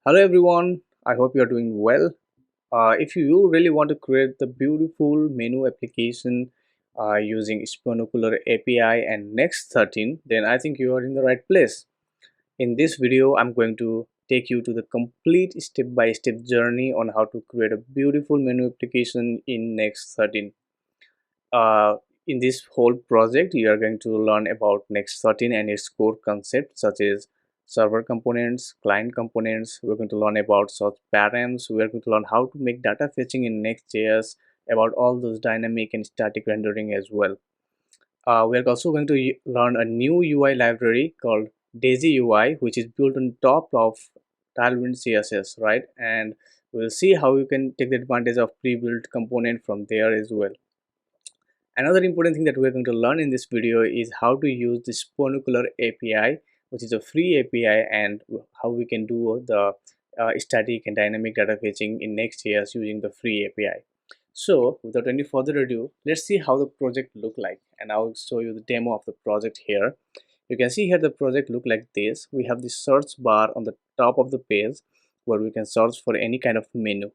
Hello everyone, I hope you are doing well. If you really want to create the beautiful menu application using Sponocular API and Next 13, then I think you are in the right place. In this video, I'm going to take you to the complete step-by-step journey on how to create a beautiful menu application in Next 13. Uh, in this whole project, you are going to learn about Next 13 and its core concepts such as server components, client components. We're going to learn about search params. We're going to learn how to make data fetching in Next.js, about all those dynamic and static rendering as well. We're also going to learn a new UI library called Daisy UI, which is built on top of Tailwind CSS, right? And we'll see how you can take the advantage of pre-built component from there as well. Another important thing that we're going to learn in this video is how to use the Sponocular API, which is a free API, and how we can do the static and dynamic data fetching in Next.js using the free API. So without any further ado, let's see how the project look like, and I'll show you the demo of the project here. You can see here the project look like this. We have the search bar on the top of the page where we can search for any kind of menu.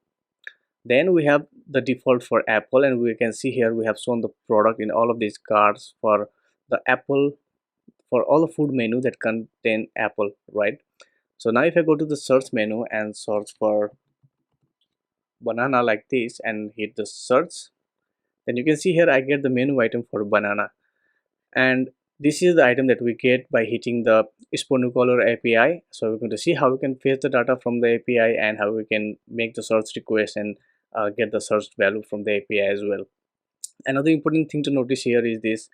Then we have the default for Apple, and we can see here we have shown the product in all of these cards for the Apple, for all the food menu that contain Apple, right? So now if I go to the search menu and search for banana like this and hit the search, then you can see here I get the menu item for banana, and this is the item that we get by hitting the Sponocular API. So we're going to see how we can fetch the data from the API and how we can make the search request and get the search value from the API as well. Another important thing to notice here is this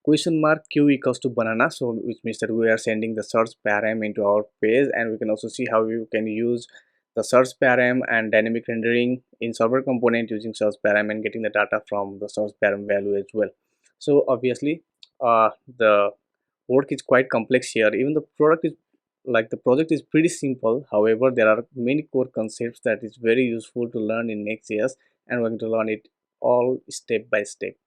question mark q equals to banana, so which means that we are sending the search param into our page, and we can also see how you can use the search param and dynamic rendering in server component using search param and getting the data from the search param value as well. So obviously the work is quite complex here. Even the product is the project is pretty simple. However, there are many core concepts that is very useful to learn in Next.js, and we're going to learn it all step by step.